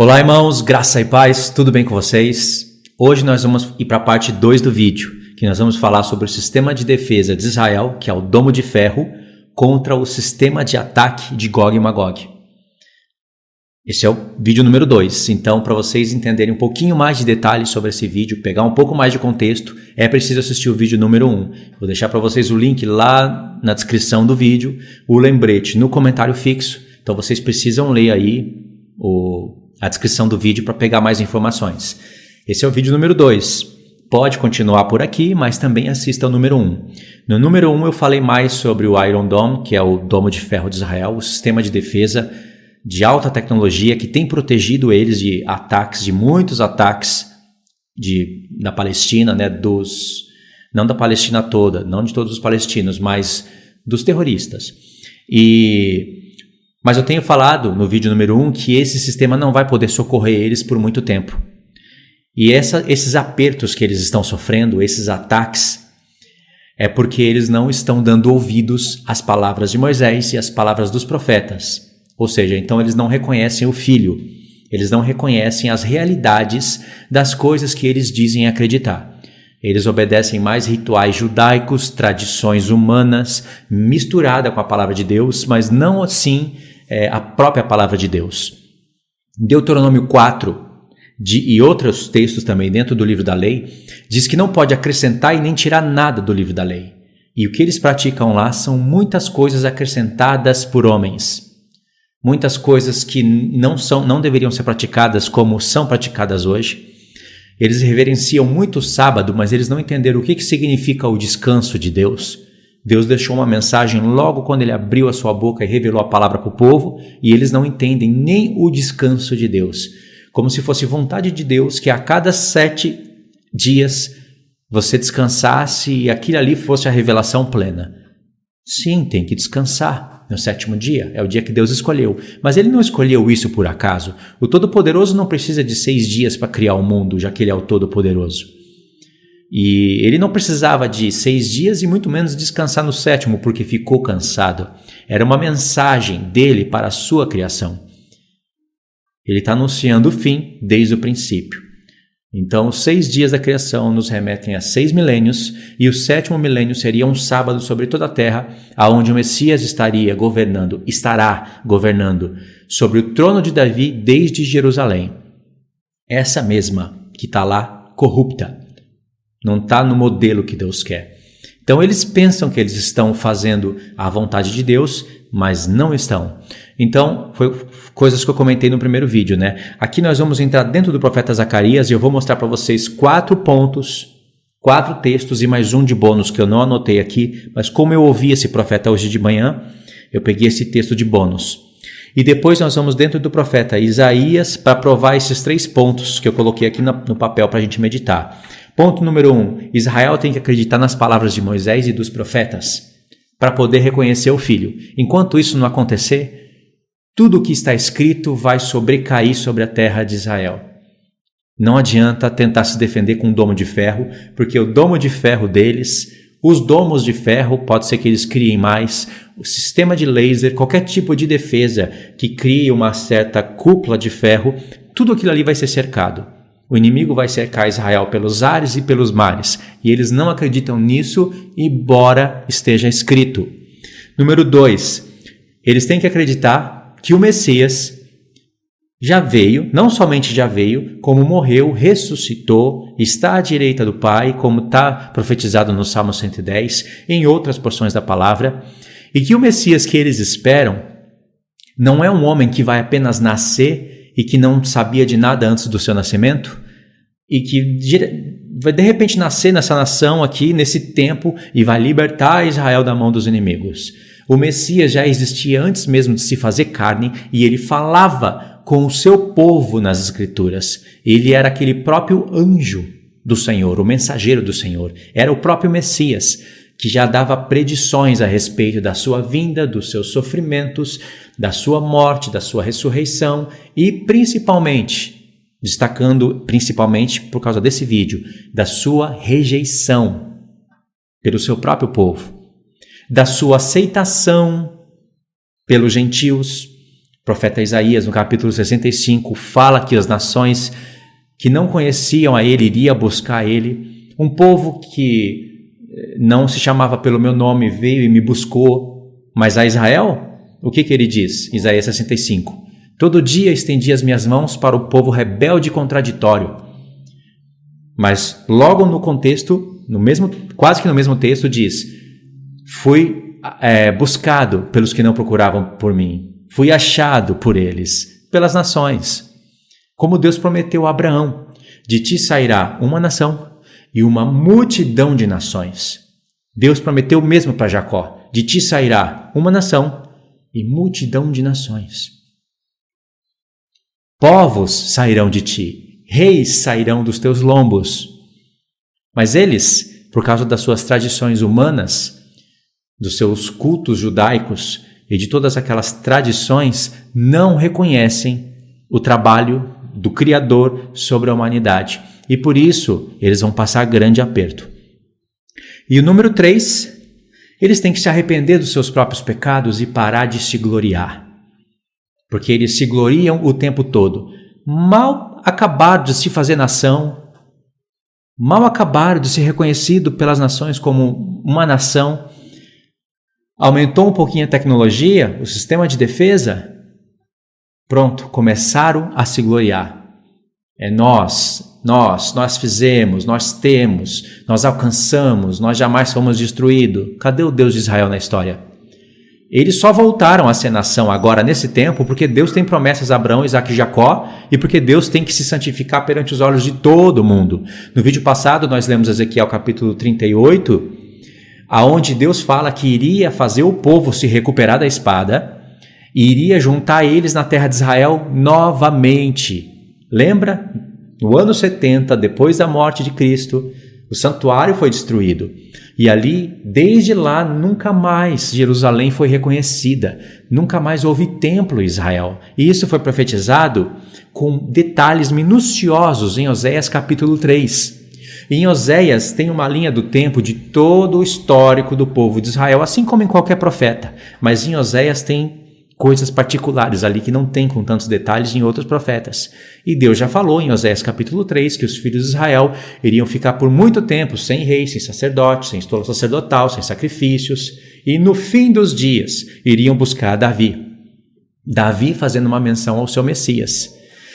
Olá, irmãos, graça e paz, tudo bem com vocês? Hoje nós vamos ir para a parte 2 do vídeo, que nós vamos falar sobre o sistema de defesa de Israel, que é o Domo de Ferro, contra o sistema de ataque de Gog e Magog. Esse é o vídeo número 2, então para vocês entenderem um pouquinho mais de detalhes sobre esse vídeo, pegar um pouco mais de contexto, é preciso assistir o vídeo número 1. Vou deixar para vocês o link lá na descrição do vídeo, o lembrete no comentário fixo, então vocês precisam ler aí a descrição do vídeo para pegar mais informações. Esse é o vídeo número 2. Pode continuar por aqui, mas também assista ao número 1. No número 1 eu falei mais sobre o Iron Dome, que é o Domo de Ferro de Israel, o sistema de defesa de alta tecnologia que tem protegido eles de ataques, de muitos ataques da Palestina, né, não da Palestina toda, não de todos os palestinos, mas dos terroristas. Mas eu tenho falado no vídeo número 1 que esse sistema não vai poder socorrer eles por muito tempo. E esses apertos que eles estão sofrendo, esses ataques, é porque eles não estão dando ouvidos às palavras de Moisés e às palavras dos profetas. Ou seja, então eles não reconhecem o Filho, eles não reconhecem as realidades das coisas que eles dizem acreditar. Eles obedecem mais rituais judaicos, tradições humanas, misturada com a palavra de Deus, mas não assim a própria palavra de Deus. Deuteronômio 4 e outros textos também dentro do livro da lei, diz que não pode acrescentar e nem tirar nada do livro da lei. E o que eles praticam lá são muitas coisas acrescentadas por homens. Muitas coisas que não deveriam ser praticadas como são praticadas hoje. Eles reverenciam muito o sábado, mas eles não entenderam o que significa o descanso de Deus. Deus deixou uma mensagem logo quando ele abriu a sua boca e revelou a palavra para o povo, e eles não entendem nem o descanso de Deus. Como se fosse vontade de Deus que a cada 7 dias você descansasse e aquilo ali fosse a revelação plena. Sim, tem que descansar. No 7º dia, é o dia que Deus escolheu. Mas ele não escolheu isso por acaso. O Todo-Poderoso não precisa de 6 dias para criar o mundo, já que ele é o Todo-Poderoso. E ele não precisava de 6 dias e muito menos descansar no 7º, porque ficou cansado. Era uma mensagem dele para a sua criação. Ele está anunciando o fim desde o princípio. Então, os 6 dias da criação nos remetem a 6 milênios, e o 7º milênio seria um sábado sobre toda a terra, aonde o Messias estará governando sobre o trono de Davi desde Jerusalém. Essa mesma que está lá corrupta, não está no modelo que Deus quer. Então, eles pensam que eles estão fazendo a vontade de Deus, mas não estão. Então, foi coisas que eu comentei no primeiro vídeo, né? Aqui nós vamos entrar dentro do profeta Zacarias e eu vou mostrar para vocês 4 pontos, 4 textos e mais um de bônus que eu não anotei aqui, mas como eu ouvi esse profeta hoje de manhã, eu peguei esse texto de bônus. E depois nós vamos dentro do profeta Isaías para provar esses 3 pontos que eu coloquei aqui no papel para a gente meditar. Ponto número 1, Israel tem que acreditar nas palavras de Moisés e dos profetas para poder reconhecer o Filho. Enquanto isso não acontecer, tudo o que está escrito vai sobrecair sobre a terra de Israel. Não adianta tentar se defender com um domo de ferro, porque o domo de ferro deles, os domos de ferro, pode ser que eles criem mais, o sistema de laser, qualquer tipo de defesa que crie uma certa cúpula de ferro, tudo aquilo ali vai ser cercado. O inimigo vai cercar Israel pelos ares e pelos mares, e eles não acreditam nisso, embora esteja escrito. Número 2, eles têm que acreditar que o Messias já veio, não somente já veio, como morreu, ressuscitou, está à direita do Pai, como está profetizado no Salmo 110, em outras porções da palavra, e que o Messias que eles esperam não é um homem que vai apenas nascer e que não sabia de nada antes do seu nascimento, e que vai de repente nascer nessa nação aqui, nesse tempo, e vai libertar Israel da mão dos inimigos. O Messias já existia antes mesmo de se fazer carne e ele falava com o seu povo nas Escrituras. Ele era aquele próprio anjo do Senhor, o mensageiro do Senhor. Era o próprio Messias que já dava predições a respeito da sua vinda, dos seus sofrimentos, da sua morte, da sua ressurreição e principalmente, destacando principalmente por causa desse vídeo, da sua rejeição pelo seu próprio povo, da sua aceitação pelos gentios, O profeta Isaías, no capítulo 65, fala que as nações que não conheciam a ele iriam buscar ele. Um povo que não se chamava pelo meu nome veio e me buscou. Mas a Israel, o que ele diz? Isaías 65. Todo dia estendi as minhas mãos para o povo rebelde e contraditório. Mas logo no contexto, quase que no mesmo texto, diz: fui buscado pelos que não procuravam por mim. Fui achado por eles, pelas nações. Como Deus prometeu a Abraão: de ti sairá uma nação e uma multidão de nações. Deus prometeu o mesmo para Jacó: de ti sairá uma nação e multidão de nações. Povos sairão de ti, reis sairão dos teus lombos. Mas eles, por causa das suas tradições humanas, dos seus cultos judaicos e de todas aquelas tradições, não reconhecem o trabalho do Criador sobre a humanidade. E por isso, eles vão passar grande aperto. E o número 3, eles têm que se arrepender dos seus próprios pecados e parar de se gloriar. Porque eles se gloriam o tempo todo. Mal acabaram de se fazer nação, mal acabaram de ser reconhecido pelas nações como uma nação, aumentou um pouquinho a tecnologia, o sistema de defesa, pronto, começaram a se gloriar. Nós fizemos, nós temos, nós alcançamos, nós jamais fomos destruídos. Cadê o Deus de Israel na história? Eles só voltaram a ser nação agora nesse tempo porque Deus tem promessas a Abraão, Isaque e Jacó e porque Deus tem que se santificar perante os olhos de todo mundo. No vídeo passado nós lemos Ezequiel capítulo 38, aonde Deus fala que iria fazer o povo se recuperar da espada e iria juntar eles na terra de Israel novamente. Lembra? No ano 70, depois da morte de Cristo, o santuário foi destruído. E ali, desde lá, nunca mais Jerusalém foi reconhecida. Nunca mais houve templo em Israel. E isso foi profetizado com detalhes minuciosos em Oséias capítulo 3. E em Oséias tem uma linha do tempo de todo o histórico do povo de Israel, assim como em qualquer profeta. Mas em Oséias tem coisas particulares ali que não tem com tantos detalhes em outros profetas. E Deus já falou em Oséias capítulo 3 que os filhos de Israel iriam ficar por muito tempo sem rei, sem sacerdote, sem estola sacerdotal, sem sacrifícios, e no fim dos dias iriam buscar Davi. Davi fazendo uma menção ao seu Messias.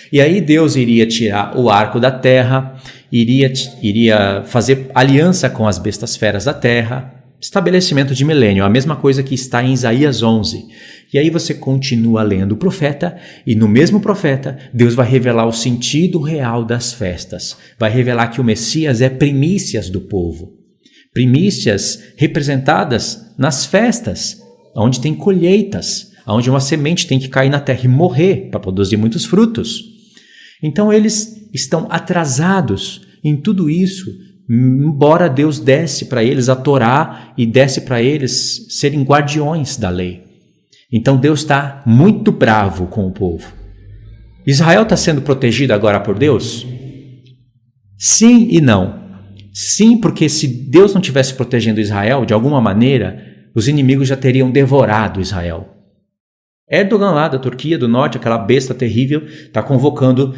E aí Deus iria tirar o arco da terra, iria fazer aliança com as bestas feras da terra, estabelecimento de milênio, a mesma coisa que está em Isaías 11. E aí você continua lendo o profeta, e no mesmo profeta, Deus vai revelar o sentido real das festas. Vai revelar que o Messias é primícias do povo. Primícias representadas nas festas, onde tem colheitas, onde uma semente tem que cair na terra e morrer para produzir muitos frutos. Então eles estão atrasados em tudo isso, embora Deus desse para eles a Torá e desse para eles serem guardiões da lei. Então Deus está muito bravo com o povo. Israel está sendo protegido agora por Deus? Sim e não. Sim, porque se Deus não estivesse protegendo Israel, de alguma maneira, os inimigos já teriam devorado Israel. Erdogan lá da Turquia do Norte, aquela besta terrível, está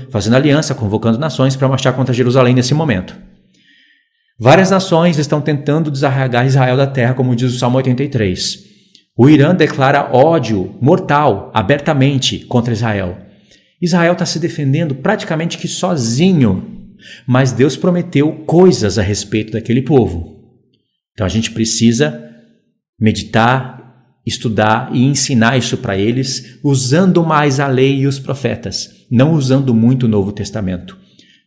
fazendo aliança, convocando nações para marchar contra Jerusalém nesse momento. Várias nações estão tentando desarraigar Israel da terra, como diz o Salmo 83. O Irã declara ódio mortal, abertamente, contra Israel. Israel está se defendendo praticamente que sozinho, mas Deus prometeu coisas a respeito daquele povo. Então a gente precisa meditar, estudar e ensinar isso para eles, usando mais a lei e os profetas, não usando muito o Novo Testamento,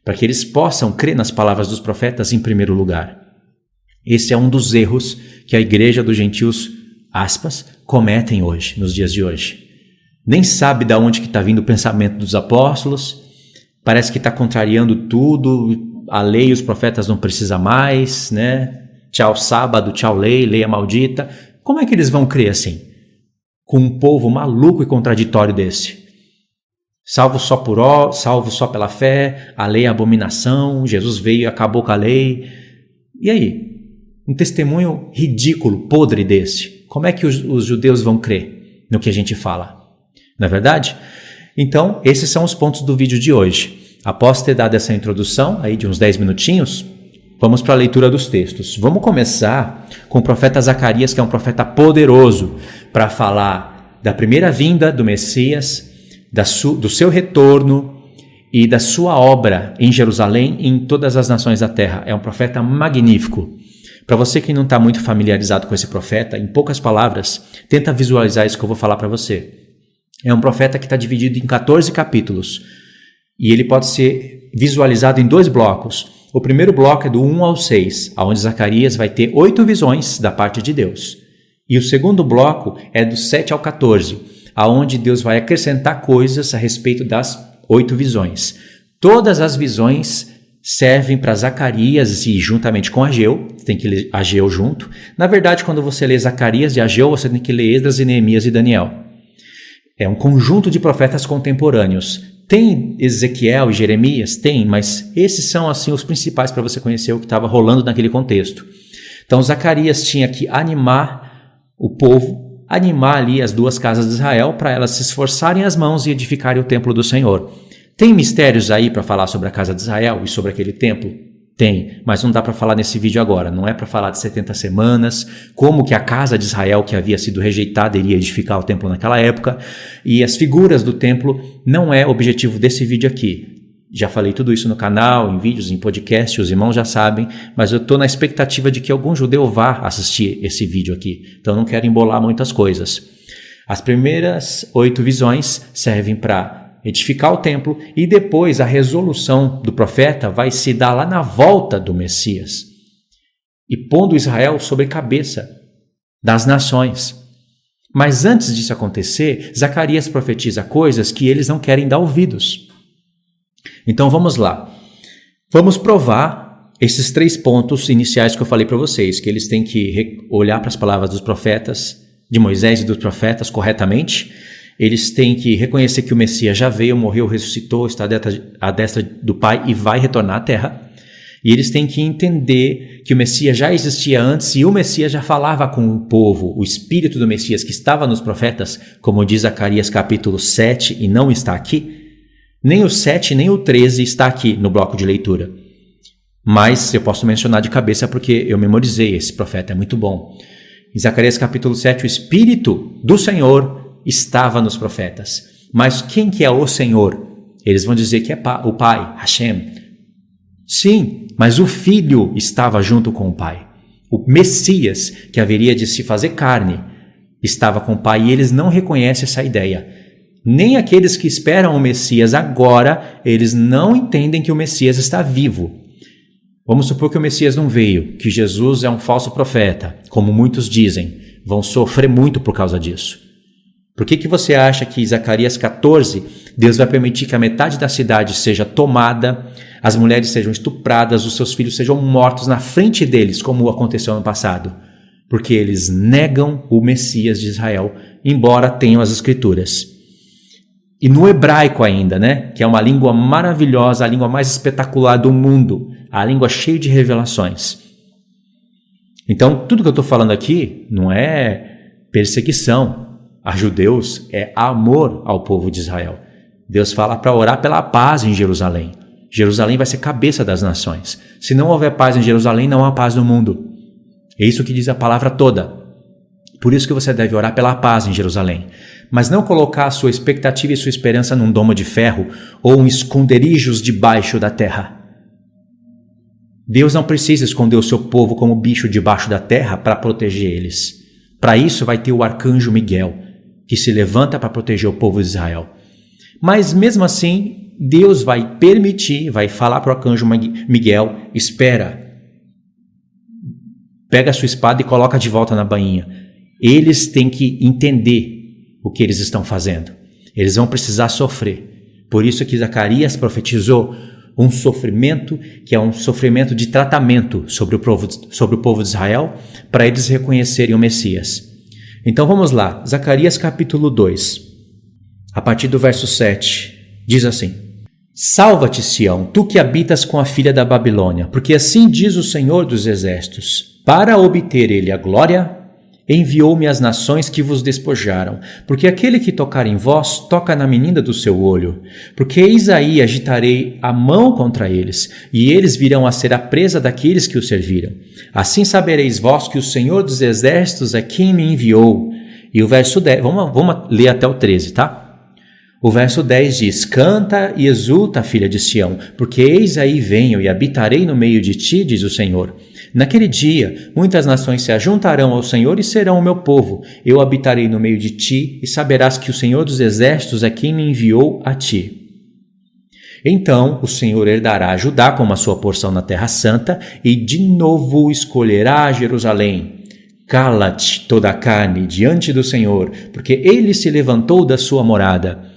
para que eles possam crer nas palavras dos profetas em primeiro lugar. Esse é um dos erros que a igreja dos gentios, aspas, cometem hoje, nos dias de hoje. Nem sabe de onde que está vindo o pensamento dos apóstolos, parece que está contrariando tudo, a lei e os profetas não precisam mais, né? Tchau sábado, tchau lei, lei é maldita. Como é que eles vão crer assim? Com um povo maluco e contraditório desse? Salvo só pela fé, a lei é abominação, Jesus veio e acabou com a lei. E aí? Um testemunho ridículo, podre desse. Como é que os judeus vão crer no que a gente fala? não é verdade? Então, esses são os pontos do vídeo de hoje. Após ter dado essa introdução, aí de uns 10 minutinhos, vamos para a leitura dos textos. Vamos começar com o profeta Zacarias, que é um profeta poderoso, para falar da primeira vinda do Messias, do seu retorno e da sua obra em Jerusalém e em todas as nações da terra. É um profeta magnífico. Para você que não está muito familiarizado com esse profeta, em poucas palavras, tenta visualizar isso que eu vou falar para você. É um profeta que está dividido em 14 capítulos e ele pode ser visualizado em 2 blocos. O primeiro bloco é do 1 ao 6, onde Zacarias vai ter 8 visões da parte de Deus. E o segundo bloco é do 7 ao 14, onde Deus vai acrescentar coisas a respeito das 8 visões. Todas as visões servem para Zacarias e juntamente com Ageu, tem que ler Ageu junto. Na verdade, quando você lê Zacarias e Ageu, você tem que ler Esdras e Neemias e Daniel. É um conjunto de profetas contemporâneos. Tem Ezequiel e Jeremias? Tem, mas esses são assim os principais para você conhecer o que estava rolando naquele contexto. Então Zacarias tinha que animar o povo, animar ali as 2 casas de Israel para elas se esforçarem as mãos e edificarem o templo do Senhor. Tem mistérios aí para falar sobre a casa de Israel e sobre aquele templo? Tem, mas não dá para falar nesse vídeo agora. Não é para falar de 70 semanas, como que a casa de Israel que havia sido rejeitada iria edificar o templo naquela época. E as figuras do templo não é objetivo desse vídeo aqui. Já falei tudo isso no canal, em vídeos, em podcast, os irmãos já sabem, mas eu estou na expectativa de que algum judeu vá assistir esse vídeo aqui. Então não quero embolar muitas coisas. As primeiras 8 visões servem para edificar o templo e depois a resolução do profeta vai se dar lá na volta do Messias e pondo Israel sobre cabeça das nações. Mas antes disso acontecer, Zacarias profetiza coisas que eles não querem dar ouvidos. Então vamos lá. Vamos provar esses 3 pontos iniciais que eu falei para vocês, que eles têm que olhar para as palavras dos profetas, de Moisés e dos profetas corretamente. Eles têm que reconhecer que o Messias já veio, morreu, ressuscitou, está à destra do Pai e vai retornar à terra. E eles têm que entender que o Messias já existia antes e o Messias já falava com o povo. O espírito do Messias que estava nos profetas, como diz Zacarias capítulo 7 e não está aqui, nem o 7 nem o 13 está aqui no bloco de leitura. Mas eu posso mencionar de cabeça porque eu memorizei esse profeta, é muito bom. Em Zacarias capítulo 7, o espírito do Senhor estava nos profetas. Mas quem que é o Senhor? Eles vão dizer que é o Pai, Hashem. Sim, mas o Filho estava junto com o Pai. O Messias, que haveria de se fazer carne, estava com o Pai e eles não reconhecem essa ideia. Nem aqueles que esperam o Messias agora, eles não entendem que o Messias está vivo. Vamos supor que o Messias não veio, que Jesus é um falso profeta, como muitos dizem. Vão sofrer muito por causa disso. Por que você acha que em Zacarias 14, Deus vai permitir que a metade da cidade seja tomada, as mulheres sejam estupradas, os seus filhos sejam mortos na frente deles, como aconteceu no passado? Porque eles negam o Messias de Israel, embora tenham as Escrituras. E no hebraico ainda, né? Que é uma língua maravilhosa, a língua mais espetacular do mundo, a língua cheia de revelações. Então, tudo que eu estou falando aqui não é perseguição a judeus, é amor ao povo de Israel. Deus fala para orar pela paz em Jerusalém. Jerusalém vai ser cabeça das nações. Se não houver paz em Jerusalém, não há paz no mundo. É isso que diz a palavra toda. Por isso que você deve orar pela paz em Jerusalém. Mas não colocar a sua expectativa e sua esperança num domo de ferro ou em esconderijos debaixo da terra. Deus não precisa esconder o seu povo como bicho debaixo da terra para proteger eles. Para isso vai ter o arcanjo Miguel, que se levanta para proteger o povo de Israel. Mas mesmo assim, Deus vai permitir, vai falar para o arcanjo Miguel, espera, pega a sua espada e coloca de volta na bainha. Eles têm que entender o que eles estão fazendo. Eles vão precisar sofrer. Por isso que Zacarias profetizou um sofrimento que é um sofrimento de tratamento sobre o povo de Israel, para eles reconhecerem o Messias. Então vamos lá, Zacarias capítulo 2, a partir do verso 7, diz assim: Salva-te, Sião, tu que habitas com a filha da Babilônia, porque assim diz o Senhor dos Exércitos, para obter ele a glória, enviou-me às nações que vos despojaram, porque aquele que tocar em vós, toca na menina do seu olho. Porque eis aí agitarei a mão contra eles, e eles virão a ser a presa daqueles que o serviram. Assim sabereis vós que o Senhor dos Exércitos é quem me enviou. E o verso 10, vamos ler até o 13, tá? O verso 10 diz: Canta e exulta, filha de Sião, porque eis aí venho e habitarei no meio de ti, diz o Senhor. Naquele dia, muitas nações se ajuntarão ao Senhor e serão o meu povo. Eu habitarei no meio de ti e saberás que o Senhor dos Exércitos é quem me enviou a ti. Então o Senhor herdará Judá como a sua porção na Terra Santa e de novo escolherá Jerusalém. Cala-te toda a carne diante do Senhor, porque ele se levantou da sua morada.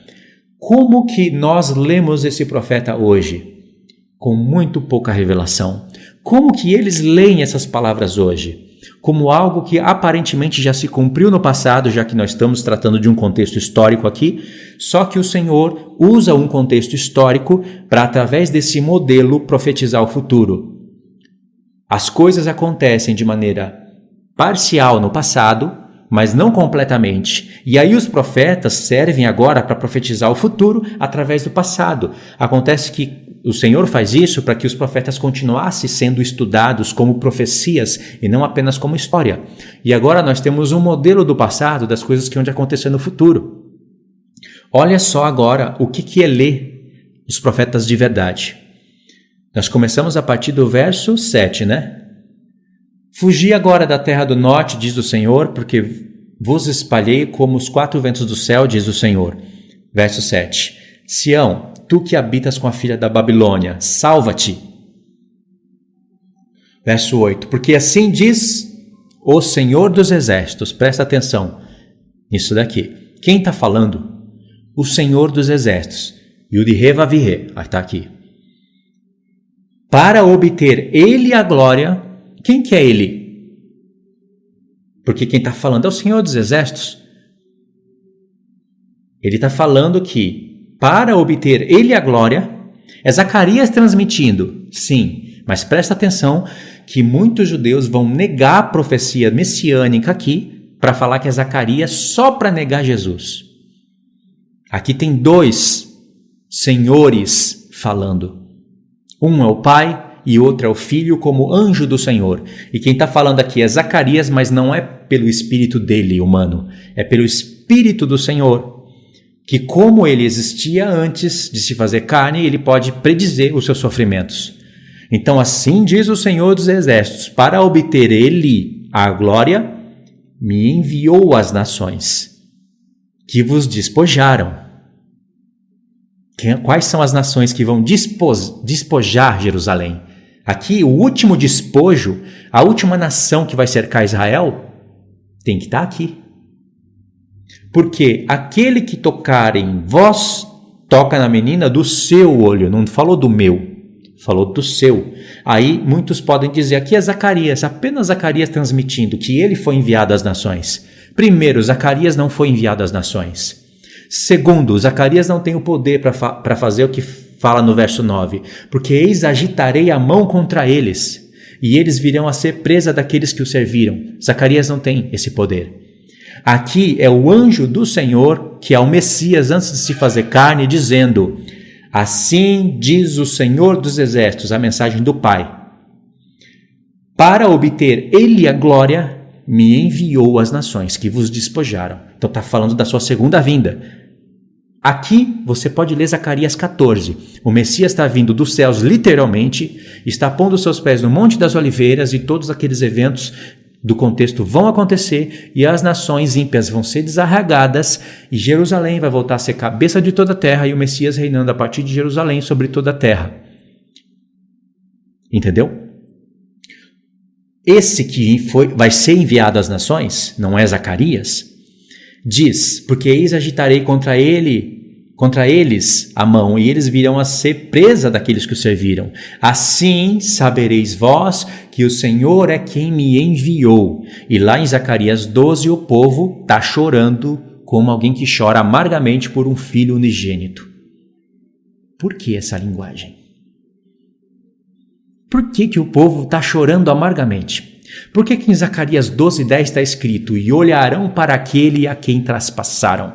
Como que nós lemos esse profeta hoje? Com muito pouca revelação. Como que eles leem essas palavras hoje? Como algo que aparentemente já se cumpriu no passado, já que nós estamos tratando de um contexto histórico aqui, só que o Senhor usa um contexto histórico para, através desse modelo, profetizar o futuro. As coisas acontecem de maneira parcial no passado, mas não completamente. E aí os profetas servem agora para profetizar o futuro através do passado. Acontece que o Senhor faz isso para que os profetas continuassem sendo estudados como profecias e não apenas como história. E agora nós temos um modelo do passado das coisas que vão acontecer no futuro. Olha só agora o que é ler os profetas de verdade. Nós começamos a partir do verso 7, né? Fugi agora da terra do norte, diz o Senhor, porque vos espalhei como os 4 ventos do céu, diz o Senhor. Verso 7. Sião, tu que habitas com a filha da Babilônia, salva-te. Verso 8. Porque assim diz o Senhor dos Exércitos. Presta atenção nisso daqui. Quem está falando? O Senhor dos Exércitos. Yud-He Vav-He. Está aqui. Para obter ele a glória. Quem que é ele? Porque quem está falando é o Senhor dos Exércitos. Ele está falando que para obter ele a glória, é Zacarias transmitindo, sim, mas presta atenção que muitos judeus vão negar a profecia messiânica aqui para falar que é Zacarias só para negar Jesus. Aqui tem 2 senhores falando. Um é o Pai e outro é o Filho como anjo do Senhor. E quem está falando aqui é Zacarias, mas não é pelo espírito dele humano, é pelo Espírito do Senhor. Que como ele existia antes de se fazer carne, ele pode predizer os seus sofrimentos. Então assim diz o Senhor dos Exércitos, para obter ele a glória, me enviou às nações, que vos despojaram. Quais são as nações que vão despojar Jerusalém? Aqui o último despojo, a última nação que vai cercar Israel, tem que estar aqui. Porque aquele que tocar em vós, toca na menina do seu olho. Não falou do meu, falou do seu. Aí muitos podem dizer, aqui é Zacarias, apenas Zacarias transmitindo que ele foi enviado às nações. Primeiro, Zacarias não foi enviado às nações. Segundo, Zacarias não tem o poder para fazer o que fala no verso 9. Porque eis agitarei a mão contra eles, e eles virão a ser presa daqueles que o serviram. Zacarias não tem esse poder. Aqui é o anjo do Senhor, que é o Messias antes de se fazer carne, dizendo, assim diz o Senhor dos Exércitos, a mensagem do Pai. Para obter ele a glória, me enviou às nações que vos despojaram. Então está falando da sua segunda vinda. Aqui você pode ler Zacarias 14. O Messias está vindo dos céus literalmente, está pondo seus pés no Monte das Oliveiras e todos aqueles eventos do contexto vão acontecer e as nações ímpias vão ser desarraigadas e Jerusalém vai voltar a ser cabeça de toda a terra e o Messias reinando a partir de Jerusalém sobre toda a terra. Entendeu? Esse que vai ser enviado às nações, não é Zacarias, diz, porque eis agitarei contra eles a mão, e eles virão a ser presa daqueles que o serviram. Assim sabereis vós que o Senhor é quem me enviou. E lá em Zacarias 12, o povo está chorando como alguém que chora amargamente por um filho unigênito. Por que essa linguagem? Por que o povo está chorando amargamente? Por que em Zacarias 12:10 está escrito: e olharão para aquele a quem traspassaram?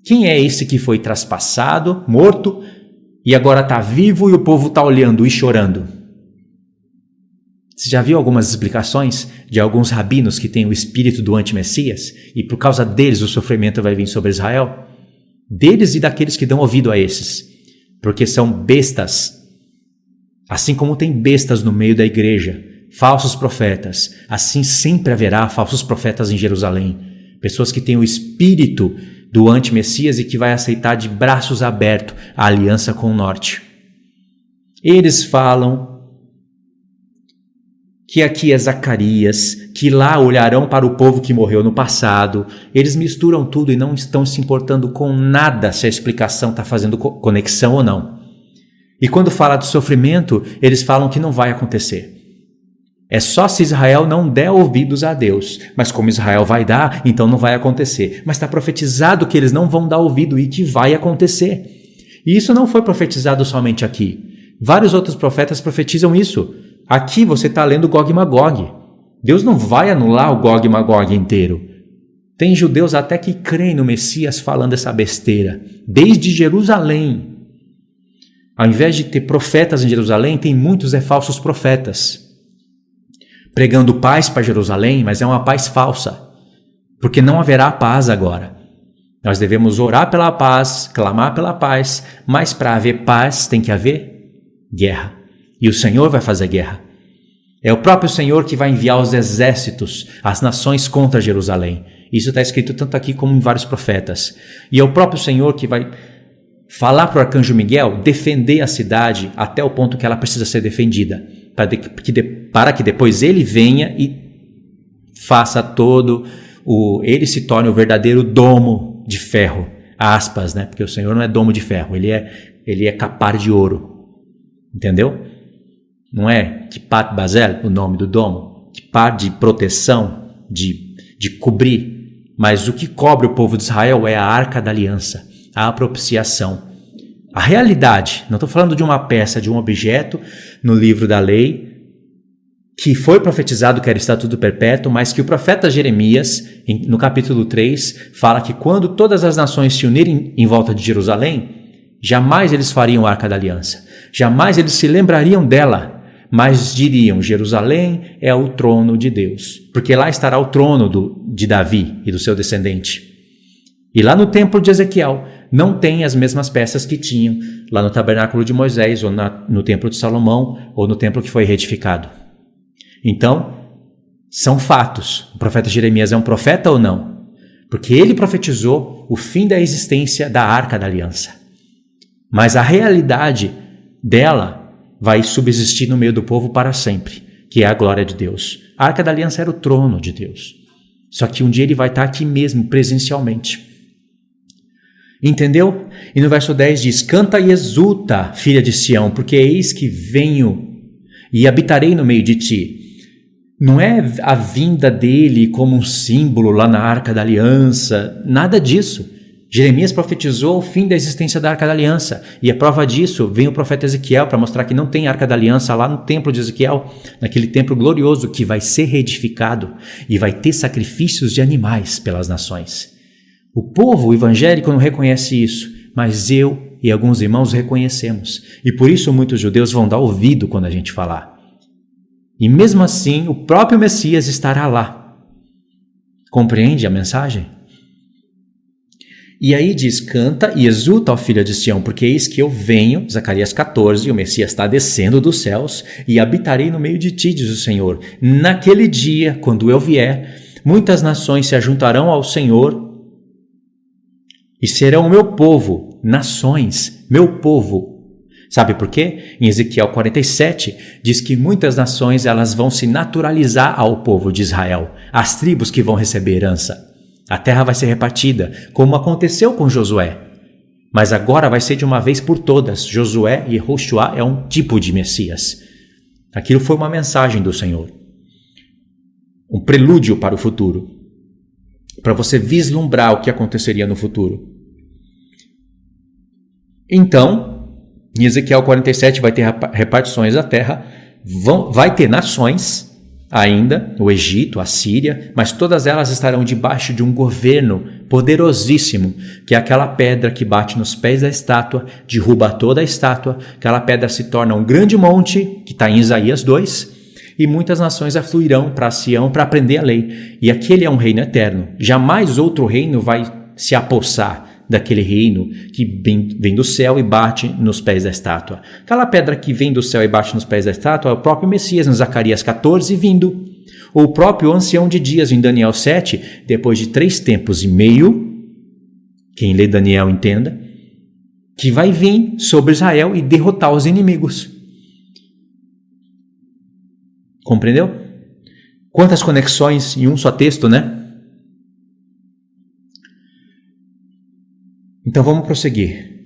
Quem é esse que foi traspassado, morto, e agora está vivo e o povo está olhando e chorando? Você já viu algumas explicações de alguns rabinos que têm o espírito do anti-Messias e por causa deles o sofrimento vai vir sobre Israel? Deles e daqueles que dão ouvido a esses, porque são bestas. Assim como tem bestas no meio da igreja, falsos profetas, assim sempre haverá falsos profetas em Jerusalém. Pessoas que têm o espírito do anti-Messias e que vai aceitar de braços abertos a aliança com o norte. Eles falam que aqui é Zacarias, que lá olharão para o povo que morreu no passado. Eles misturam tudo e não estão se importando com nada se a explicação está fazendo conexão ou não. E quando fala do sofrimento, eles falam que não vai acontecer. É só se Israel não der ouvidos a Deus. Mas como Israel vai dar, então não vai acontecer. Mas está profetizado que eles não vão dar ouvido e que vai acontecer. E isso não foi profetizado somente aqui. Vários outros profetas profetizam isso. Aqui você está lendo Gog e Magog. Deus não vai anular o Gog e Magog inteiro. Tem judeus até que creem no Messias falando essa besteira. Desde Jerusalém. Ao invés de ter profetas em Jerusalém, tem muitos falsos profetas. Pregando paz para Jerusalém, mas é uma paz falsa. Porque não haverá paz agora. Nós devemos orar pela paz, clamar pela paz, mas para haver paz tem que haver guerra. E o Senhor vai fazer guerra. É o próprio Senhor que vai enviar os exércitos, as nações contra Jerusalém. Isso está escrito tanto aqui como em vários profetas. E é o próprio Senhor que vai falar para o arcanjo Miguel defender a cidade até o ponto que ela precisa ser defendida. Para que depois ele venha e faça ele se torne o verdadeiro domo de ferro. Aspas, né? Porque o Senhor não é domo de ferro, ele é capar de ouro. Entendeu? Não é Kipat Bazel, o nome do domo, Kipat de proteção, de cobrir, mas o que cobre o povo de Israel é a Arca da Aliança, a propiciação. A realidade, não estou falando de uma peça, de um objeto no livro da lei, que foi profetizado que era estatuto perpétuo, mas que o profeta Jeremias, no capítulo 3, fala que quando todas as nações se unirem em volta de Jerusalém, jamais eles fariam a Arca da Aliança, jamais eles se lembrariam dela, mas diriam: Jerusalém é o trono de Deus, porque lá estará o trono de Davi e do seu descendente. E lá no templo de Ezequiel não tem as mesmas peças que tinham lá no tabernáculo de Moisés, ou no templo de Salomão, ou no templo que foi reedificado. Então, são fatos. O profeta Jeremias é um profeta ou não? Porque ele profetizou o fim da existência da Arca da Aliança. Mas a realidade dela vai subsistir no meio do povo para sempre, que é a glória de Deus. A Arca da Aliança era o trono de Deus. Só que um dia ele vai estar aqui mesmo, presencialmente. Entendeu? E no verso 10 diz: canta e exulta, filha de Sião, porque eis que venho e habitarei no meio de ti. Não é a vinda dele como um símbolo lá na Arca da Aliança, nada disso. Jeremias profetizou o fim da existência da Arca da Aliança, e a prova disso vem o profeta Ezequiel para mostrar que não tem Arca da Aliança lá no templo de Ezequiel, naquele templo glorioso que vai ser reedificado e vai ter sacrifícios de animais pelas nações. O povo evangélico não reconhece isso, mas eu e alguns irmãos reconhecemos, e por isso muitos judeus vão dar ouvido quando a gente falar. E mesmo assim, o próprio Messias estará lá. Compreende a mensagem? E aí diz: canta e exulta, ó filha de Sião, porque eis que eu venho, Zacarias 14, o Messias está descendo dos céus, e habitarei no meio de ti, diz o Senhor. Naquele dia, quando eu vier, muitas nações se ajuntarão ao Senhor e serão o meu povo, nações, meu povo. Sabe por quê? Em Ezequiel 47, diz que muitas nações elas vão se naturalizar ao povo de Israel, as tribos que vão receber herança. A terra vai ser repartida, como aconteceu com Josué. Mas agora vai ser de uma vez por todas. Josué e Yehoshua é um tipo de Messias. Aquilo foi uma mensagem do Senhor. Um prelúdio para o futuro. Para você vislumbrar o que aconteceria no futuro. Então, em Ezequiel 47 vai ter repartições da terra, vai ter nações, ainda o Egito, a Síria, mas todas elas estarão debaixo de um governo poderosíssimo, que é aquela pedra que bate nos pés da estátua, derruba toda a estátua, aquela pedra se torna um grande monte, que está em Isaías 2, e muitas nações afluirão para Sião para aprender a lei. E aquele é um reino eterno. Jamais outro reino vai se apossar daquele reino que vem do céu e bate nos pés da estátua. Aquela pedra que vem do céu e bate nos pés da estátua é o próprio Messias, em Zacarias 14, vindo. Ou o próprio ancião de dias, em Daniel 7, depois de 3 tempos e meio, quem lê Daniel entenda, que vai vir sobre Israel e derrotar os inimigos. Compreendeu? Quantas conexões em um só texto, né? Então vamos prosseguir.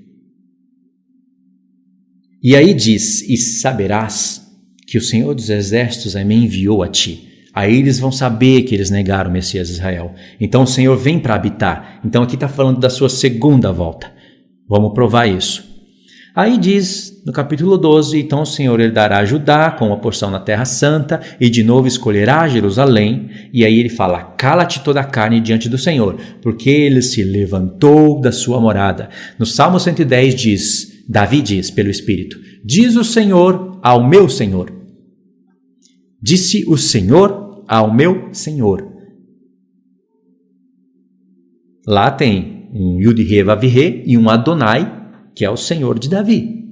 E aí diz: e saberás que o Senhor dos Exércitos me enviou a ti. Aí eles vão saber que eles negaram o Messias de Israel. Então o Senhor vem para habitar. Então aqui está falando da sua segunda volta. Vamos provar isso. Aí diz no capítulo 12, então o Senhor ele dará a Judá com uma porção na terra santa e de novo escolherá Jerusalém. E aí ele fala: cala-te toda a carne diante do Senhor, porque ele se levantou da sua morada. No Salmo 110 diz, Davi diz pelo Espírito: diz o Senhor ao meu Senhor. Disse o Senhor ao meu Senhor. Lá tem um Yud-He-Vav-He e um Adonai, que é o Senhor de Davi.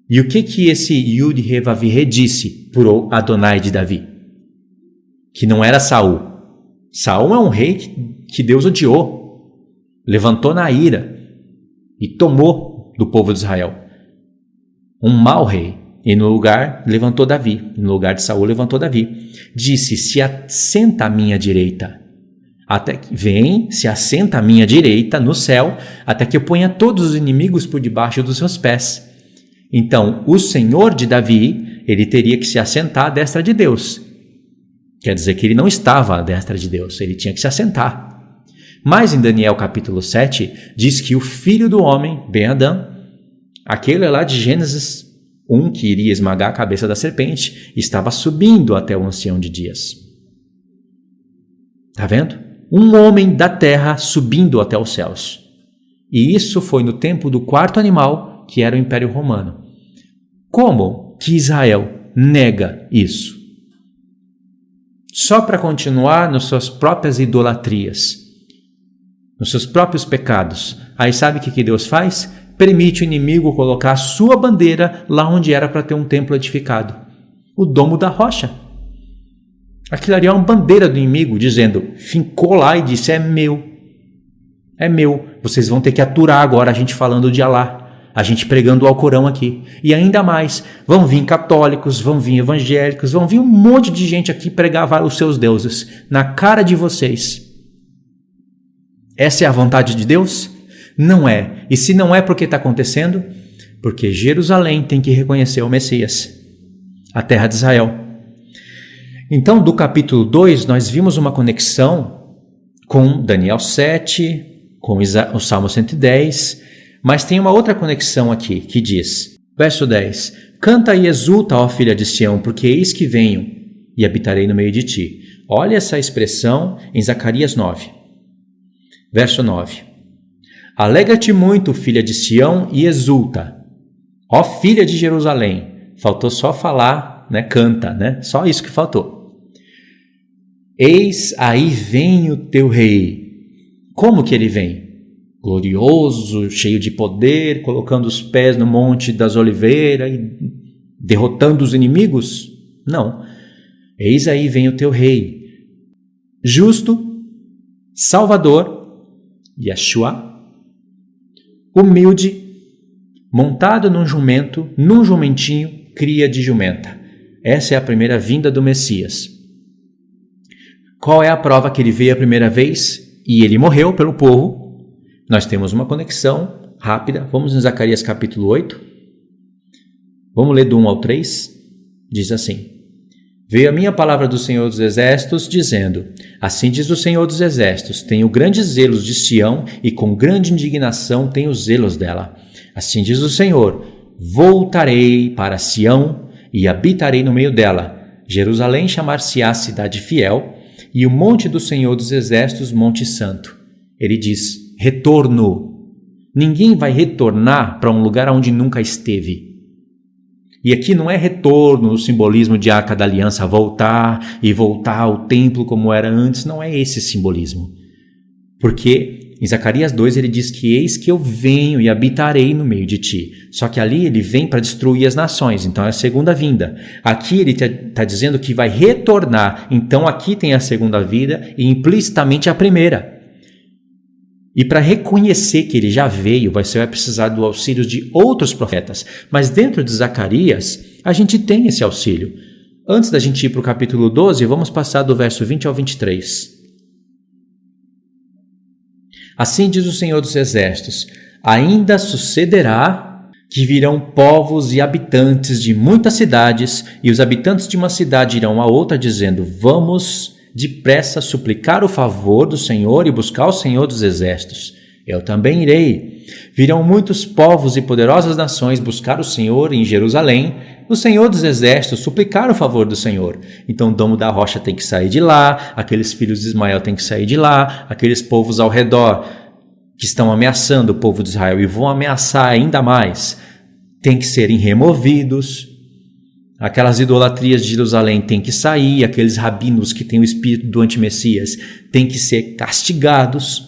E o que esse Yud-He-Vav-He disse por Adonai de Davi? Que não era Saul. Saul é um rei que Deus odiou, levantou na ira e tomou do povo de Israel. Um mau rei. E no lugar levantou Davi. No lugar de Saul levantou Davi. Disse: se assenta à minha direita. Até que vem, se assenta à minha direita no céu, até que eu ponha todos os inimigos por debaixo dos seus pés. Então, o Senhor de Davi, ele teria que se assentar à destra de Deus. Quer dizer que ele não estava à destra de Deus, ele tinha que se assentar. Mas em Daniel capítulo 7, diz que o filho do homem, Ben-Adão, aquele lá de Gênesis 1, que iria esmagar a cabeça da serpente, estava subindo até o ancião de dias. Está vendo? Um homem da terra subindo até os céus. E isso foi no tempo do 4º animal, que era o Império Romano. Como que Israel nega isso? Só para continuar nas suas próprias idolatrias, nos seus próprios pecados. Aí sabe o que Deus faz? Permite o inimigo colocar a sua bandeira lá onde era para ter um templo edificado. O domo da rocha. Aquilo ali é uma bandeira do inimigo, dizendo, fincou lá e disse: é meu, vocês vão ter que aturar agora a gente falando de Alá, a gente pregando o Alcorão aqui. E ainda mais, vão vir católicos, vão vir evangélicos, vão vir um monte de gente aqui pregar os seus deuses, na cara de vocês. Essa é a vontade de Deus? Não é. E se não é, por que está acontecendo? Porque Jerusalém tem que reconhecer o Messias, a terra de Israel. Então, do capítulo 2, nós vimos uma conexão com Daniel 7, com o Salmo 110, mas tem uma outra conexão aqui, que diz, verso 10, canta e exulta, ó filha de Sião, porque eis que venho e habitarei no meio de ti. Olha essa expressão em Zacarias 9, verso 9. Alegra-te muito, filha de Sião, e exulta, ó filha de Jerusalém. Faltou só falar, né? Canta, né? Só isso que faltou. Eis aí vem o teu rei. Como que ele vem? Glorioso, cheio de poder, colocando os pés no monte das oliveiras e derrotando os inimigos? Não. Eis aí vem o teu rei. Justo, Salvador, Yeshua, humilde, montado num jumentinho, cria de jumenta. Essa é a primeira vinda do Messias. Qual é a prova que ele veio a primeira vez e ele morreu pelo povo? Nós temos uma conexão rápida. Vamos em Zacarias capítulo 8. Vamos ler do 1 ao 3. Diz assim: Veio a minha palavra do Senhor dos Exércitos, dizendo: Assim diz o Senhor dos Exércitos, tenho grandes zelos de Sião, e com grande indignação tenho zelos dela. Assim diz o Senhor: Voltarei para Sião, e habitarei no meio dela. Jerusalém chamar-se-á cidade fiel, e o monte do Senhor dos Exércitos, Monte Santo. Ele diz, retorno. Ninguém vai retornar para um lugar onde nunca esteve. E aqui não é retorno, o simbolismo de Arca da Aliança, voltar e voltar ao templo como era antes, não é esse simbolismo. Porque em Zacarias 2 ele diz que eis que eu venho e habitarei no meio de ti. Só que ali ele vem para destruir as nações, então é a segunda vinda. Aqui ele está dizendo que vai retornar, então aqui tem a segunda vinda e implicitamente a primeira. E para reconhecer que ele já veio, você vai precisar do auxílio de outros profetas. Mas dentro de Zacarias, a gente tem esse auxílio. Antes da gente ir para o capítulo 12, vamos passar do verso 20 ao 23. Assim diz o Senhor dos Exércitos, ainda sucederá que virão povos e habitantes de muitas cidades, e os habitantes de uma cidade irão a outra dizendo, vamos depressa suplicar o favor do Senhor e buscar o Senhor dos Exércitos. Eu também irei. Virão muitos povos e poderosas nações buscar o Senhor em Jerusalém, o Senhor dos Exércitos, suplicar o favor do Senhor. Então o domo da rocha tem que sair de lá, aqueles filhos de Ismael têm que sair de lá, aqueles povos ao redor que estão ameaçando o povo de Israel e vão ameaçar ainda mais, têm que serem removidos. Aquelas idolatrias de Jerusalém têm que sair, aqueles rabinos que têm o espírito do antimessias têm que ser castigados.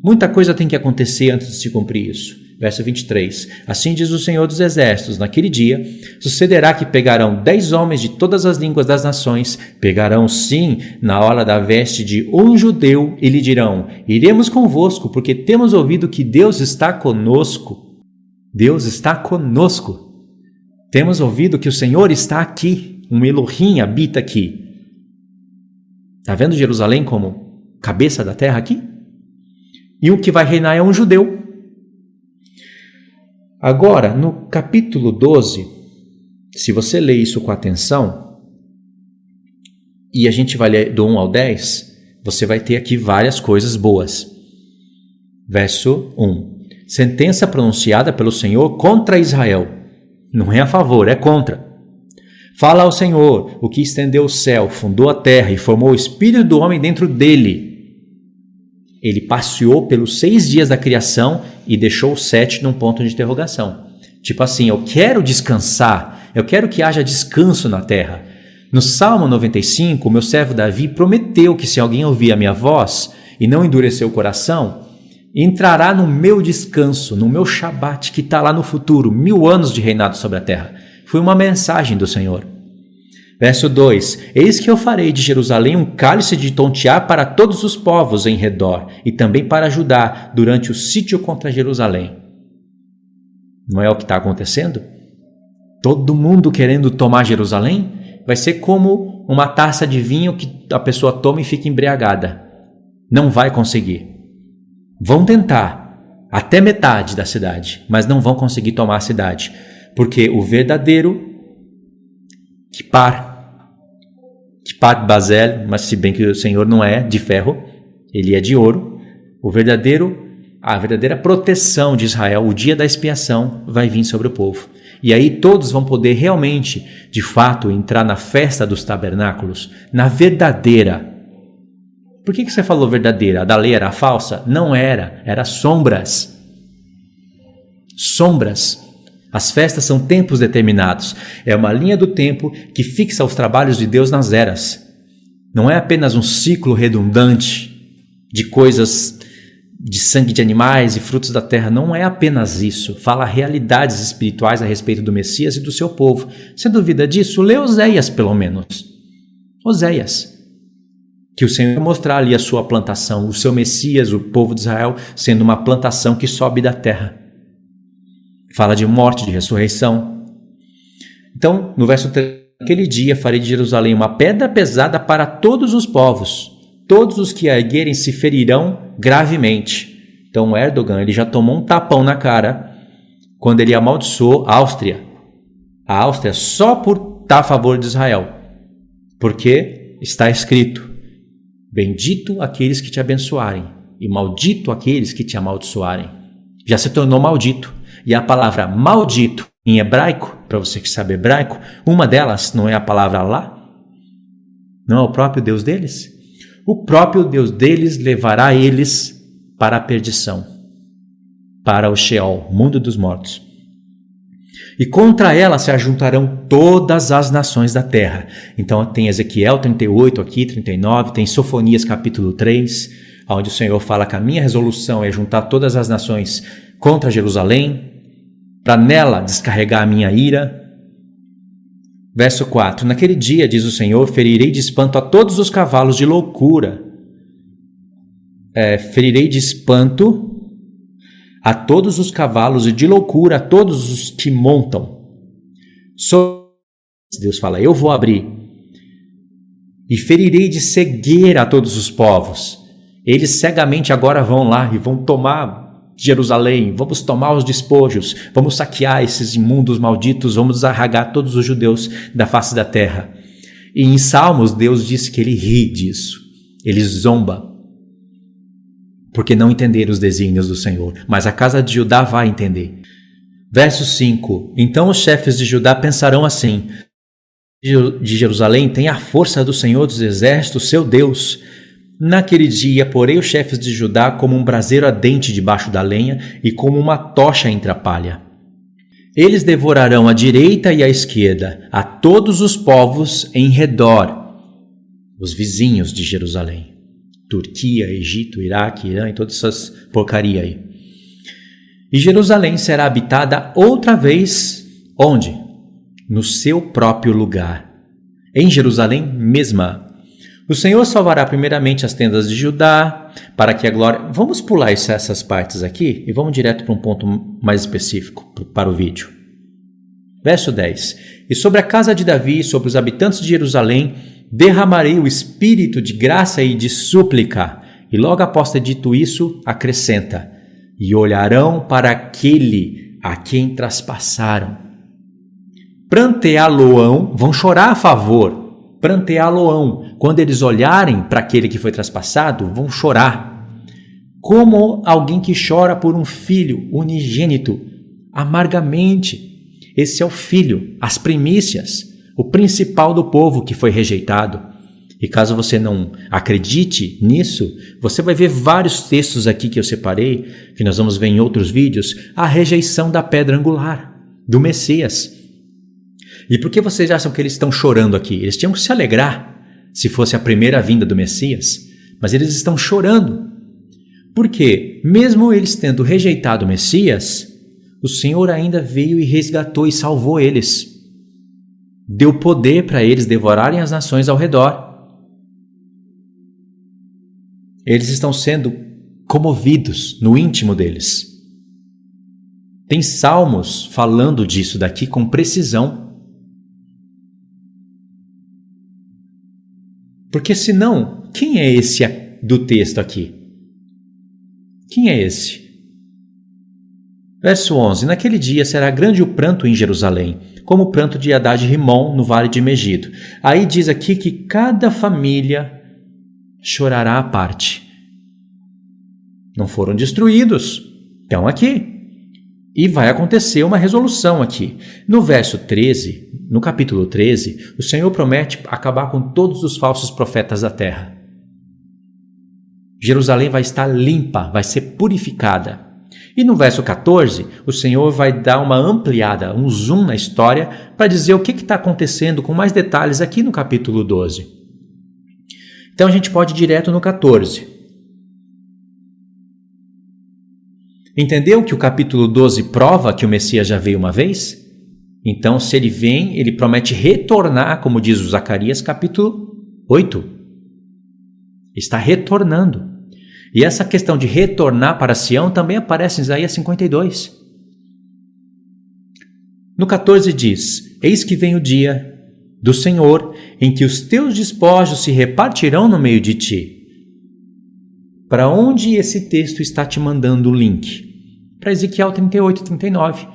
Muita coisa tem que acontecer antes de se cumprir isso. Verso 23. Assim diz o Senhor dos Exércitos, naquele dia, sucederá que pegarão 10 homens de todas as línguas das nações, pegarão sim na orla da veste de um judeu e lhe dirão, iremos convosco, porque temos ouvido que Deus está conosco. Deus está conosco. Temos ouvido que o Senhor está aqui, um Elohim habita aqui. Está vendo Jerusalém como cabeça da terra aqui? E o que vai reinar é um judeu. Agora, no capítulo 12, se você ler isso com atenção, e a gente vai ler do 1 ao 10, você vai ter aqui várias coisas boas. Verso 1. Sentença pronunciada pelo Senhor contra Israel. Não é a favor, é contra. Fala ao Senhor, o que estendeu o céu, fundou a terra e formou o espírito do homem dentro dele. Ele passeou pelos 6 dias da criação e deixou o 7 num ponto de interrogação. Tipo assim, eu quero descansar, eu quero que haja descanso na terra. No Salmo 95, o meu servo Davi prometeu que se alguém ouvir a minha voz e não endurecer o coração, entrará no meu descanso, no meu Shabat, que está lá no futuro, 1000 anos de reinado sobre a terra. Foi uma mensagem do Senhor. Verso 2. Eis que eu farei de Jerusalém um cálice de tontear para todos os povos em redor, e também para Judá, durante o sítio contra Jerusalém. Não é o que está acontecendo? Todo mundo querendo tomar Jerusalém? Vai ser como uma taça de vinho que a pessoa toma e fica embriagada. Não vai conseguir. Vão tentar até metade da cidade, mas não vão conseguir tomar a cidade, porque o verdadeiro Kipar Bazel, mas se bem que o Senhor não é de ferro, ele é de ouro, a verdadeira proteção de Israel, o dia da expiação, vai vir sobre o povo. E aí todos vão poder realmente, de fato, entrar na festa dos tabernáculos, na verdadeira. Por que você falou verdadeira? A da lei era a falsa? Não era, era sombras. Sombras. As festas são tempos determinados. É uma linha do tempo que fixa os trabalhos de Deus nas eras. Não é apenas um ciclo redundante de coisas de sangue de animais e frutos da terra. Não é apenas isso. Fala realidades espirituais a respeito do Messias e do seu povo. Você duvida disso? Lê Oséias, pelo menos. Oséias. Que o Senhor vai mostrar ali a sua plantação, o seu Messias, o povo de Israel, sendo uma plantação que sobe da terra. Fala de morte, de ressurreição. Então, no verso 3, naquele dia farei de Jerusalém uma pedra pesada para todos os povos. Todos os que a erguerem se ferirão gravemente. Então, Erdogan ele já tomou um tapão na cara quando ele amaldiçoou a Áustria. A Áustria só por estar a favor de Israel. Porque está escrito: bendito aqueles que te abençoarem e maldito aqueles que te amaldiçoarem. Já se tornou maldito. E a palavra maldito em hebraico, para você que sabe hebraico, uma delas não é a palavra lá? Não é o próprio Deus deles? O próprio Deus deles levará eles para a perdição, para o Sheol, mundo dos mortos. E contra ela se ajuntarão todas as nações da terra. Então tem Ezequiel 38 aqui, 39, tem Sofonias capítulo 3, onde o Senhor fala que a minha resolução é juntar todas as nações contra Jerusalém, para nela descarregar a minha ira. Verso 4, naquele dia, diz o Senhor, ferirei de espanto a todos os cavalos de loucura. Ferirei de espanto a todos os cavalos e de loucura a todos os que montam. Deus fala, eu vou abrir. E ferirei de cegueira a todos os povos. Eles cegamente agora vão lá e vão tomar Jerusalém, vamos tomar os despojos, vamos saquear esses imundos malditos, vamos arragar todos os judeus da face da terra. E em Salmos, Deus diz que ele ri disso, ele zomba, porque não entenderam os desígnios do Senhor, mas a casa de Judá vai entender. Verso 5, então os chefes de Judá pensarão assim, de Jerusalém tem a força do Senhor dos exércitos, seu Deus. Naquele dia, porei os chefes de Judá como um braseiro ardente debaixo da lenha e como uma tocha entre a palha. Eles devorarão à direita e à esquerda a todos os povos em redor, os vizinhos de Jerusalém. Turquia, Egito, Iraque, Irã e todas essas porcaria aí. E Jerusalém será habitada outra vez, onde? No seu próprio lugar, em Jerusalém mesma. O Senhor salvará primeiramente as tendas de Judá, para que a glória... Vamos pular essas partes aqui e vamos direto para um ponto mais específico para o vídeo. Verso 10. E sobre a casa de Davi e sobre os habitantes de Jerusalém, derramarei o espírito de graça e de súplica. E logo após ter dito isso, acrescenta, e olharão para aquele a quem traspassaram. Pranteá-lo-ão, vão chorar a favor. Pranteá-lo-ão, quando eles olharem para aquele que foi traspassado, vão chorar. Como alguém que chora por um filho unigênito, amargamente. Esse é o filho, as primícias, o principal do povo que foi rejeitado. E caso você não acredite nisso, você vai ver vários textos aqui que eu separei, que nós vamos ver em outros vídeos, a rejeição da pedra angular, do Messias. E por que vocês acham que eles estão chorando aqui? Eles tinham que se alegrar se fosse a primeira vinda do Messias, mas eles estão chorando. Porque, mesmo eles tendo rejeitado o Messias, o Senhor ainda veio e resgatou e salvou eles. Deu poder para eles devorarem as nações ao redor. Eles estão sendo comovidos no íntimo deles. Tem salmos falando disso daqui com precisão. Porque senão, quem é esse do texto aqui? Quem é esse? Verso 11. Naquele dia será grande o pranto em Jerusalém, como o pranto de Hadad-Rimon no vale de Megido. Aí diz aqui que cada família chorará à parte. Não foram destruídos, estão aqui. E vai acontecer uma resolução aqui. No verso 13, no capítulo 13, o Senhor promete acabar com todos os falsos profetas da terra. Jerusalém vai estar limpa, vai ser purificada. E no verso 14, o Senhor vai dar uma ampliada, um zoom na história, para dizer o que está acontecendo com mais detalhes aqui no capítulo 12. Então a gente pode ir direto no 14. Entendeu que o capítulo 12 prova que o Messias já veio uma vez? Então, se ele vem, ele promete retornar, como diz o Zacarias, capítulo 8. Está retornando. E essa questão de retornar para Sião também aparece em Isaías 52. No 14 diz, eis que vem o dia do Senhor, em que os teus despojos se repartirão no meio de ti. Para onde esse texto está te mandando o link? Para Ezequiel 38, 39,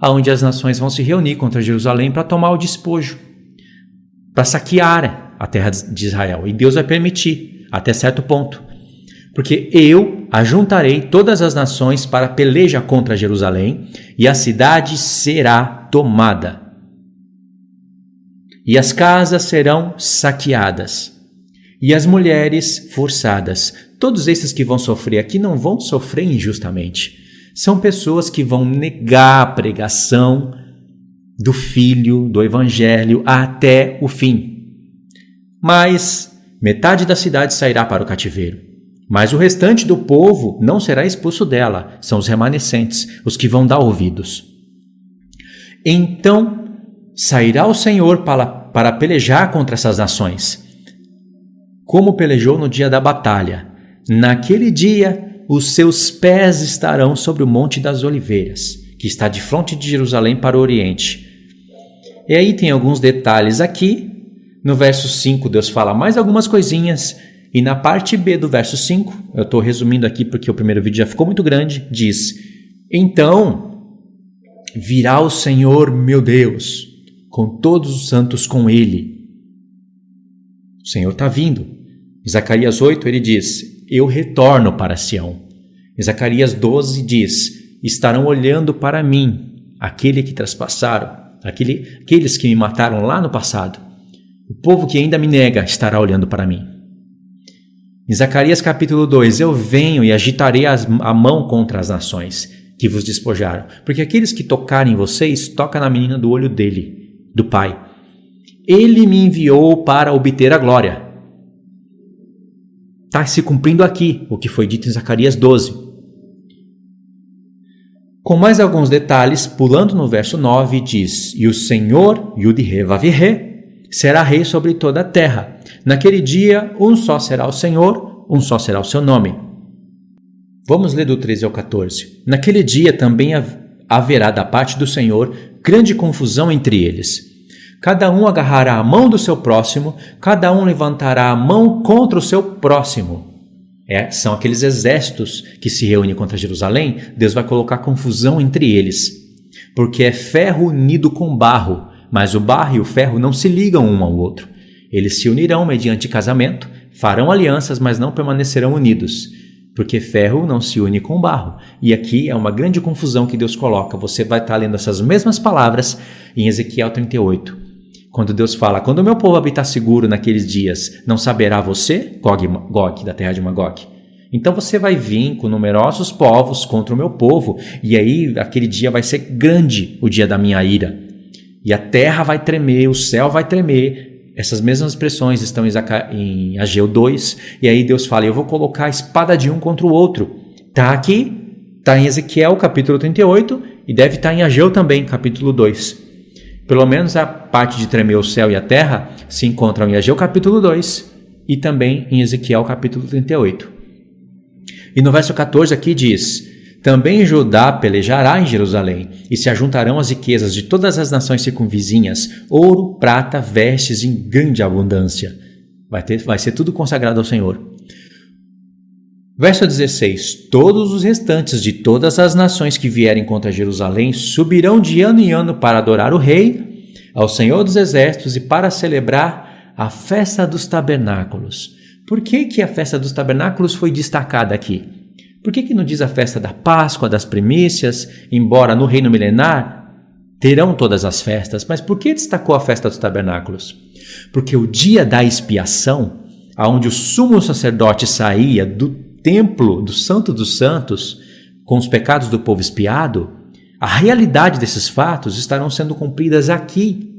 onde as nações vão se reunir contra Jerusalém para tomar o despojo, para saquear a terra de Israel. E Deus vai permitir, até certo ponto. Porque eu ajuntarei todas as nações para a peleja contra Jerusalém, e a cidade será tomada. E as casas serão saqueadas. e as mulheres forçadas. Todos esses que vão sofrer aqui não vão sofrer injustamente. São pessoas que vão negar a pregação do Filho, do Evangelho, até o fim. Mas metade da cidade sairá para o cativeiro. Mas o restante do povo não será expulso dela. São os remanescentes, os que vão dar ouvidos. Então sairá o Senhor para pelejar contra essas nações, como pelejou no dia da batalha. Naquele dia, os seus pés estarão sobre o Monte das Oliveiras, que está de fronte de Jerusalém para o Oriente. E aí tem alguns detalhes aqui. No verso 5, Deus fala mais algumas coisinhas. E na parte B do verso 5, eu estou resumindo aqui porque o primeiro vídeo já ficou muito grande, diz: então virá o Senhor meu Deus, com todos os santos com ele. O Senhor está vindo. Em Zacarias 8 ele diz: eu retorno para Sião. Em Zacarias 12 diz: estarão olhando para mim, aquele que traspassaram, aqueles que me mataram lá no passado. O povo que ainda me nega estará olhando para mim. Em Zacarias capítulo 2, eu venho e agitarei a mão contra as nações que vos despojaram, porque aqueles que tocarem vocês, toca na menina do olho dele, do Pai. Ele me enviou para obter a glória. Está se cumprindo aqui o que foi dito em Zacarias 12. Com mais alguns detalhes, pulando no verso 9, diz: e o Senhor, Yud-He Vav-He, será rei sobre toda a terra. Naquele dia, um só será o Senhor, um só será o seu nome. Vamos ler do 13 ao 14. Naquele dia também haverá da parte do Senhor grande confusão entre eles. Cada um agarrará a mão do seu próximo, cada um levantará a mão contra o seu próximo. São aqueles exércitos que se reúnem contra Jerusalém. Deus vai colocar confusão entre eles, porque é ferro unido com barro, mas o barro e o ferro não se ligam um ao outro. Eles se unirão mediante casamento, farão alianças, mas não permanecerão unidos, porque ferro não se une com barro. E aqui é uma grande confusão que Deus coloca. Você vai estar lendo essas mesmas palavras em Ezequiel 38. Quando Deus fala: quando o meu povo habitar seguro naqueles dias, não saberá você, Gog, da terra de Magog? Então você vai vir com numerosos povos contra o meu povo, e aí aquele dia vai ser grande, o dia da minha ira. E a terra vai tremer, o céu vai tremer. Essas mesmas expressões estão em Ageu 2, e aí Deus fala: eu vou colocar a espada de um contra o outro. Está aqui, está em Ezequiel capítulo 38, e deve estar em Ageu também, capítulo 2. Pelo menos a parte de tremer o céu e a terra se encontram em Ageu capítulo 2 e também em Ezequiel capítulo 38. E no verso 14 aqui diz: também Judá pelejará em Jerusalém, e se ajuntarão as riquezas de todas as nações circunvizinhas, ouro, prata, vestes em grande abundância. Vai ser tudo consagrado ao Senhor. Verso 16: todos os restantes de todas as nações que vierem contra Jerusalém subirão de ano em ano para adorar o Rei, ao Senhor dos Exércitos, e para celebrar a festa dos tabernáculos. Por que a festa dos tabernáculos foi destacada aqui? Por que não diz a festa da Páscoa, das primícias, embora no reino milenar terão todas as festas? Mas por que destacou a festa dos tabernáculos? Porque o dia da expiação, onde o sumo sacerdote saía do templo, do Santo dos Santos, com os pecados do povo expiado, a realidade desses fatos estarão sendo cumpridas aqui,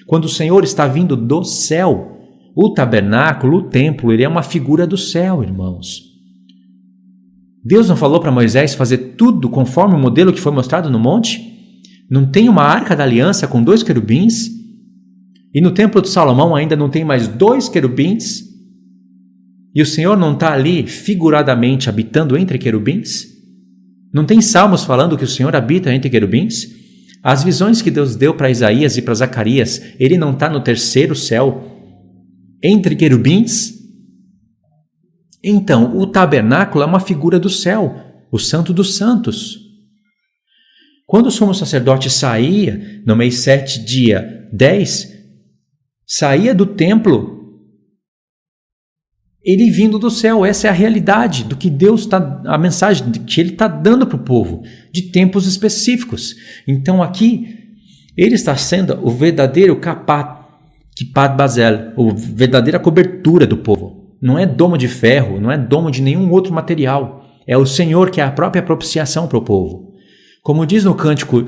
quando o Senhor está vindo do céu. O tabernáculo, o templo, ele é uma figura do céu, irmãos. Deus não falou para Moisés fazer tudo conforme o modelo que foi mostrado no monte? Não tem uma arca da aliança com 2 querubins? E no templo de Salomão ainda não tem mais 2 querubins? E o Senhor não está ali figuradamente habitando entre querubins? Não tem salmos falando que o Senhor habita entre querubins? As visões que Deus deu para Isaías e para Zacarias, ele não está no 3º céu entre querubins? Então, o tabernáculo é uma figura do céu, o Santo dos Santos. Quando o sumo sacerdote saía, no mês 7, dia 10, saía do templo, ele vindo do céu. Essa é a realidade do que Deus está, a mensagem que ele está dando para o povo, de tempos específicos. Então aqui, ele está sendo o verdadeiro Kippad Bazel, a verdadeira cobertura do povo. não é domo de ferro, não é domo de nenhum outro material. É o Senhor que é a própria propiciação para o povo. Como diz no cântico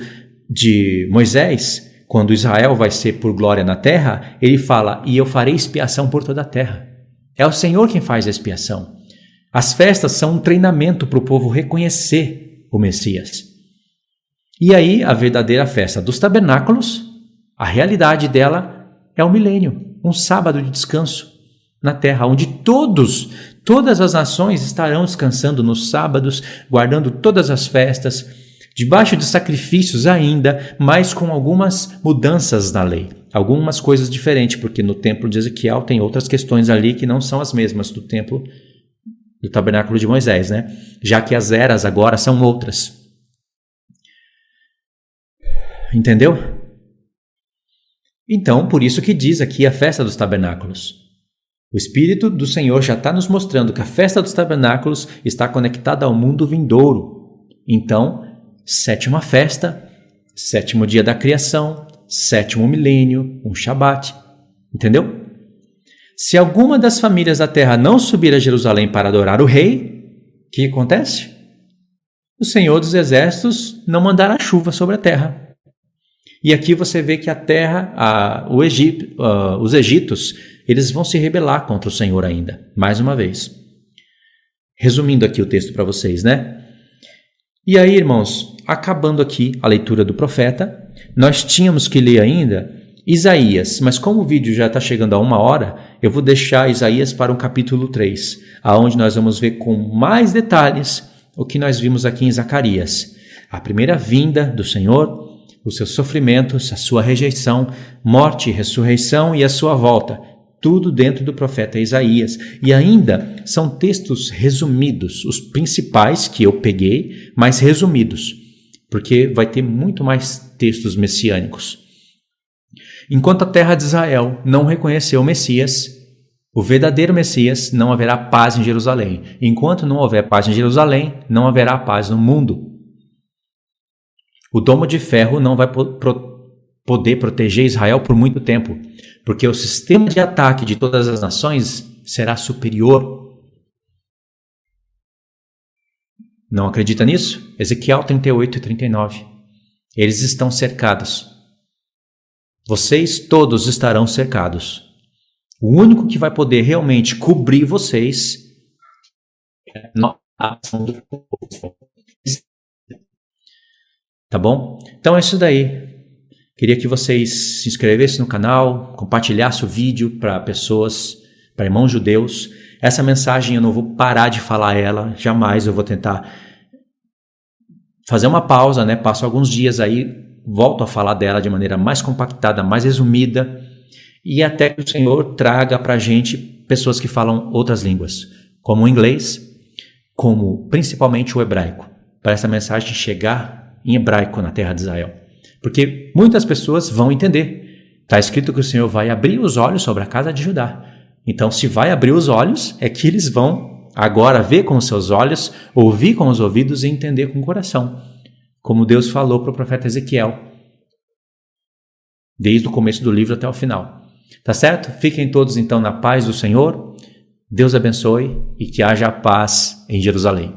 de Moisés, quando Israel vai ser por glória na terra, ele fala, e eu farei expiação por toda a terra. É o Senhor quem faz a expiação. As festas são um treinamento para o povo reconhecer o Messias. E aí, a verdadeira festa dos tabernáculos, a realidade dela é o milênio, um sábado de descanso na terra, onde todas as nações estarão descansando nos sábados, guardando todas as festas, debaixo de sacrifícios ainda, mas com algumas mudanças na lei, algumas coisas diferentes, porque no templo de Ezequiel tem outras questões ali que não são as mesmas do templo do tabernáculo de Moisés, né? Já que as eras agora são outras. Entendeu? Então, por isso que diz aqui a festa dos tabernáculos. O Espírito do Senhor já está nos mostrando que a festa dos tabernáculos está conectada ao mundo vindouro. Então, 7ª festa, 7º dia da criação, 7º milênio, um Shabat. Entendeu? Se alguma das famílias da terra não subir a Jerusalém para adorar o rei, o que acontece? O Senhor dos Exércitos não mandará chuva sobre a terra. E aqui você vê que a terra, os egípcios, eles vão se rebelar contra o Senhor ainda, mais uma vez. Resumindo aqui o texto para vocês, né? E aí, irmãos, acabando aqui a leitura do profeta, nós tínhamos que ler ainda Isaías, mas como o vídeo já está chegando a 1 hora, eu vou deixar Isaías para o capítulo 3, aonde nós vamos ver com mais detalhes o que nós vimos aqui em Zacarias. A primeira vinda do Senhor, os seus sofrimentos, a sua rejeição, morte, ressurreição e a sua volta. Tudo dentro do profeta Isaías. E ainda são textos resumidos, os principais que eu peguei, mas resumidos, porque vai ter muito mais textos messiânicos. Enquanto a terra de Israel não reconheceu o Messias, o verdadeiro Messias, não haverá paz em Jerusalém. Enquanto não houver paz em Jerusalém, não haverá paz no mundo. O domo de ferro não vai poder proteger Israel por muito tempo, porque o sistema de ataque de todas as nações será superior. Não acredita nisso? Ezequiel 38 e 39. Eles estão cercados. Vocês todos estarão cercados. O único que vai poder realmente cobrir vocês é a ação do povo. Tá bom? Então é isso daí. Queria que vocês se inscrevessem no canal, compartilhassem o vídeo para pessoas, para irmãos judeus. Essa mensagem eu não vou parar de falar ela, jamais. Eu vou tentar fazer uma pausa, né? Passo alguns dias aí, volto a falar dela de maneira mais compactada, mais resumida, e até que o Senhor traga para a gente pessoas que falam outras línguas, como o inglês, como principalmente o hebraico, para essa mensagem chegar em hebraico na terra de Israel. Porque muitas pessoas vão entender. Está escrito que o Senhor vai abrir os olhos sobre a casa de Judá. Então, se vai abrir os olhos, é que eles vão agora ver com os seus olhos, ouvir com os ouvidos e entender com o coração. Como Deus falou para o profeta Ezequiel, desde o começo do livro até o final. Tá certo? Fiquem todos então na paz do Senhor. Deus abençoe e que haja paz em Jerusalém.